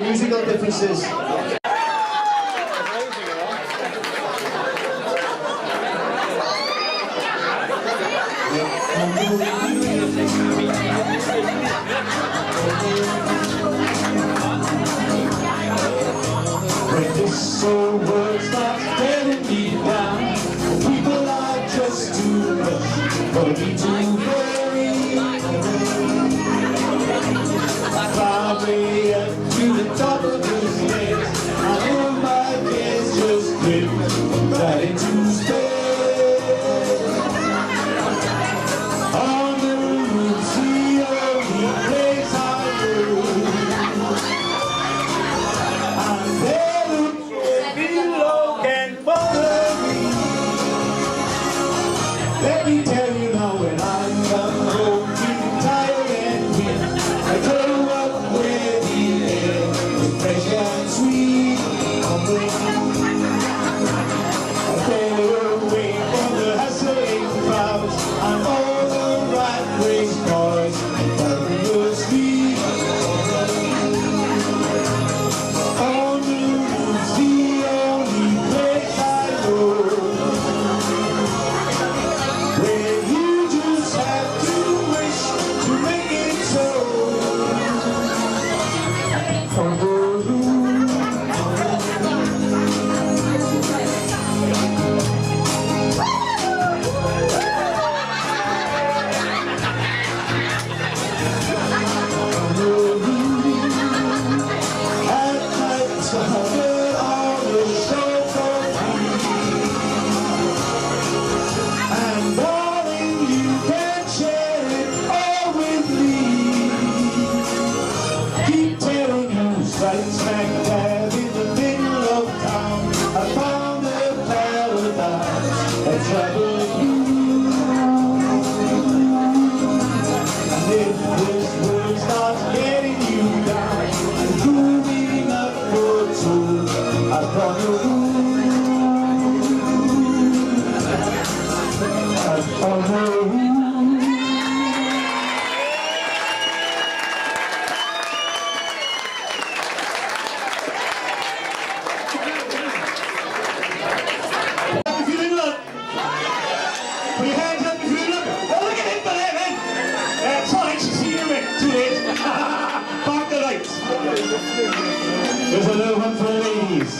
Musical differences. When this old world starts tearing me down, people are just too much for me to worry. Climb way up to the top of the stairs, I know my cares just slip right into space. On the roof, see only place I go. I'm there looking below can bother me. Let me tell you now, when I'm come home, feeling tired and weak, I curl up where the air is fresh and sweet. I stay away from the hustling crowds. I'm all the right race boys down the street. On the roof's the only place I know, where you just have to wish to make it so. On the roof, at night, somewhere on the shore for me. And darling, you can share it all with me. Keep telling you, right smack dab in the middle of town, I found a paradise that's troubled you. And if this world starts getting you down and proving up for two, I promise you, I promise you. If you didn't look, put your hands up if you didn't look. Oh, look at him, but man. That's all right, you see him in. Too late. Park the lights. There's a little one for the ladies.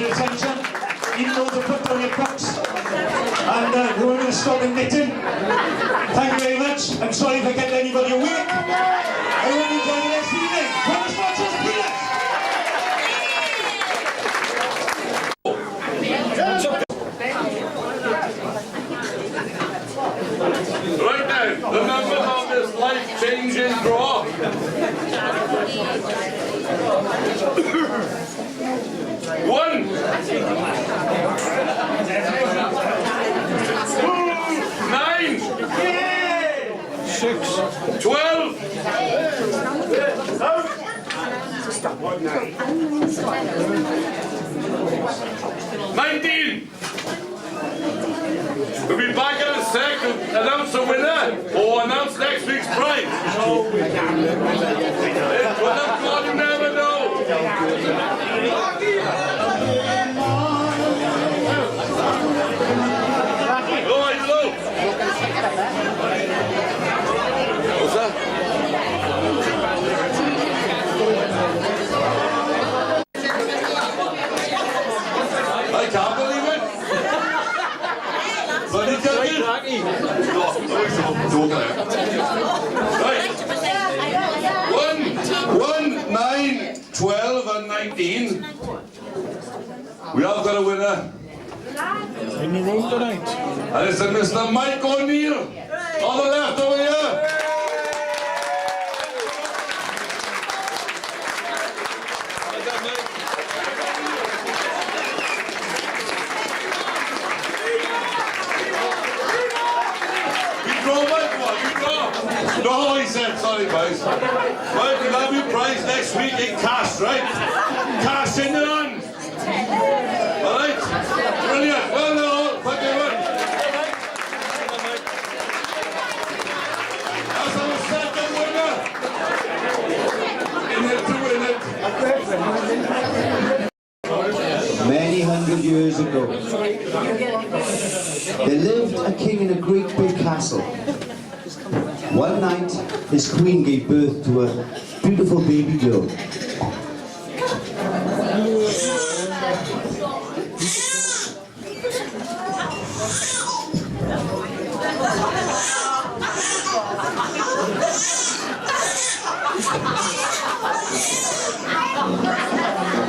your attention, even though they put down your cups. And we're going to stop knitting. Thank you very much. I'm sorry if I kept anybody awake. I hope you enjoy the next evening. Promise watchers, peanuts! Right now, the members of this life-changing draw. 1, 9, 6, 12, 19. We'll be back in a sec to announce the winner or announce next week's prize. It's one you never know. What's that? I can't believe it. Bloody turkey. Right. 1, 9, 12 and 19. We have got a winner. Any room tonight? And it's Mr. Mike O'Neill on the left over here. No, he said, sorry guys. Right, we'll have your prize next week in cash, right? Cash in the hand. Alright? Brilliant. Well done. Thank you very much. That's our second winner. In here to win it. Many hundred years ago, there lived a king in a great big castle. One night, his queen gave birth to a beautiful baby girl.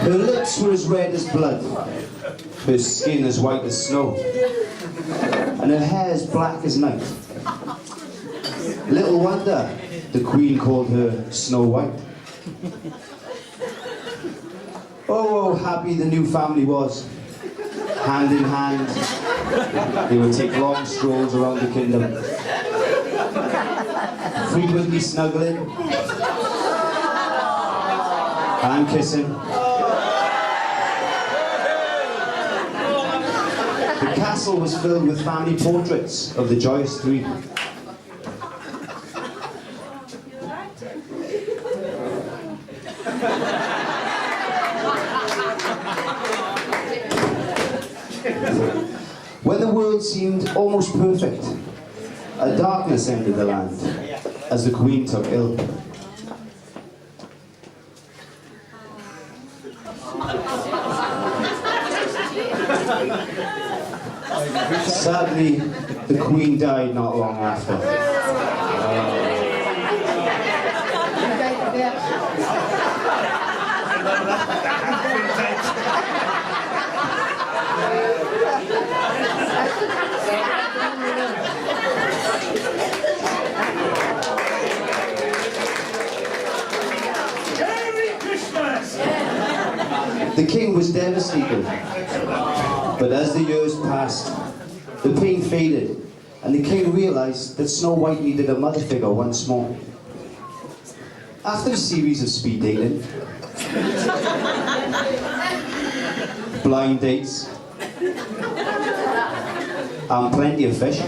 Her lips were as red as blood, her skin as white as snow, and her hair as black as night. Little wonder the queen called her Snow White. Oh, how happy the new family was. Hand in hand, they would take long strolls around the kingdom, frequently snuggling and kissing. The castle was filled with family portraits of the joyous three. When the world seemed almost perfect, a darkness entered the land as the queen took ill. Sadly, the queen died not long after. The king was devastated, but as the years passed, the pain faded, and the king realized that Snow White needed a mother figure once more. After a series of speed dating, blind dates, and plenty of fish,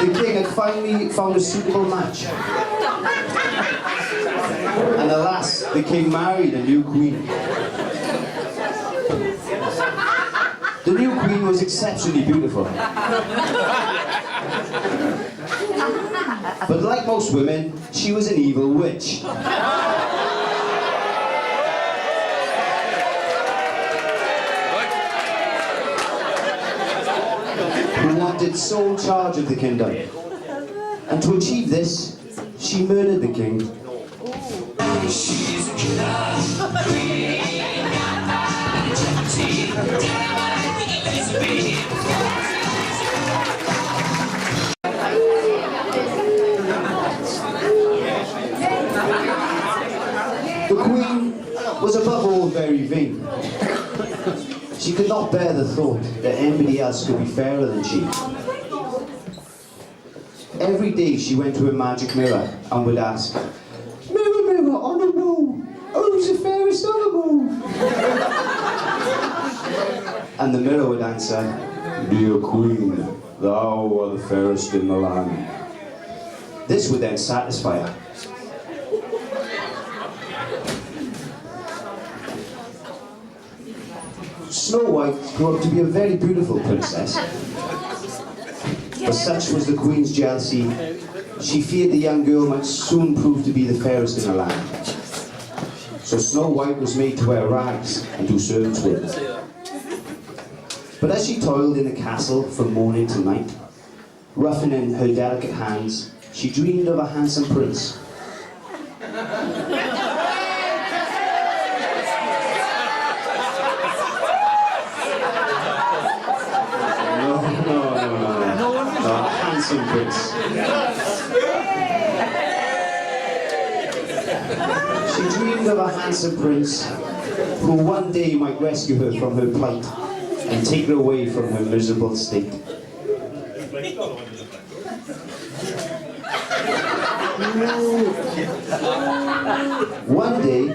the king had finally found a suitable match. And alas, the king married a new queen. The new queen was exceptionally beautiful. But like most women, she was an evil witch. wanted sole charge of the kingdom. And to achieve this, she murdered the king. The queen was above all very vain. She could not bear the thought that anybody else could be fairer than she. Every day she went to a magic mirror and would ask, "Mirror, mirror on the wall, who's the fairest of them all?" And the mirror would answer, "Dear queen, thou art the fairest in the land." This would then satisfy her. Snow White grew up to be a very beautiful princess. But such was the queen's jealousy, she feared the young girl might soon prove to be the fairest in the land. So Snow White was made to wear rags and do servant's work. But as she toiled in the castle from morning till night, roughening her delicate hands, she dreamed of a handsome prince. Handsome prince. She dreamed of a handsome prince who one day might rescue her from her plight and take her away from her miserable state. One day,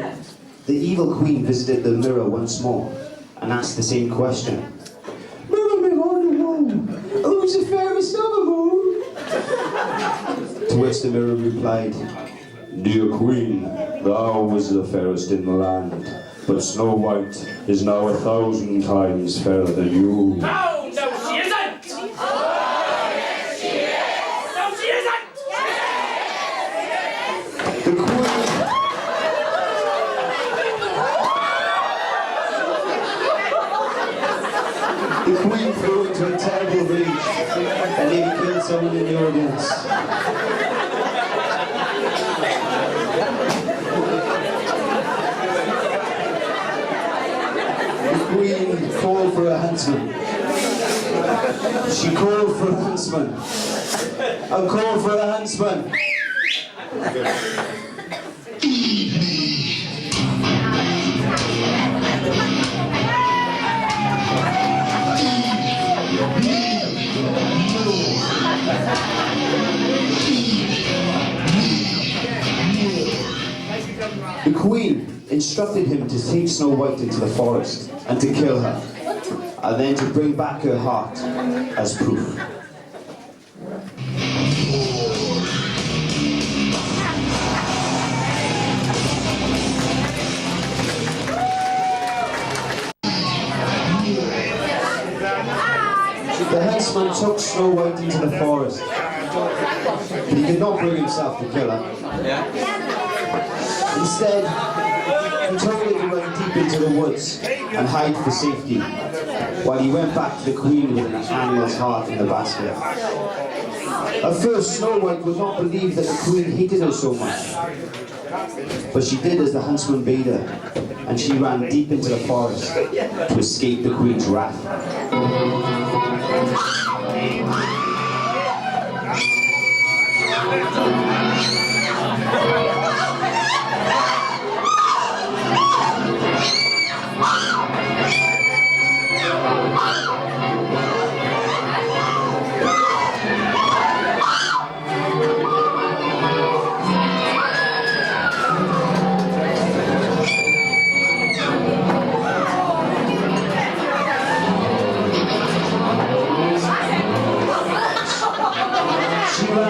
the evil queen visited the mirror once more and asked the same question. "Mirror, mirror on the wall, who's the fairest of them all?" To which the mirror replied, "Dear queen, thou was the fairest in the land, but Snow White is now 1,000 times fairer than you." Oh, no, she isn't! Oh, yes, she is! No, she isn't! The queen... The queen flew into a terrible rage and nearly killed someone in the audience. The queen called for a huntsman. She called for a huntsman. And called for a huntsman. The queen instructed him to take Snow White into the forest and to kill her, and then to bring back her heart as proof. The huntsman took Snow White into the forest, but he could not bring himself to kill her. Instead, he told her to run deep into the woods and hide for safety, while he went back to the queen with an animal's heart in the basket. At first, Snow White would not believe that the queen hated her so much, but she did as the huntsman bade her, and she ran deep into the forest to escape the queen's wrath.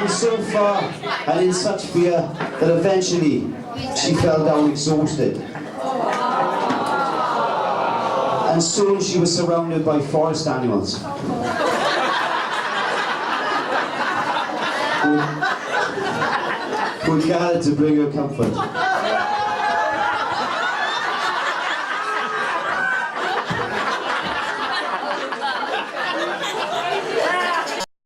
So far and in such fear that eventually she fell down exhausted. And soon she was surrounded by forest animals who gathered to bring her comfort.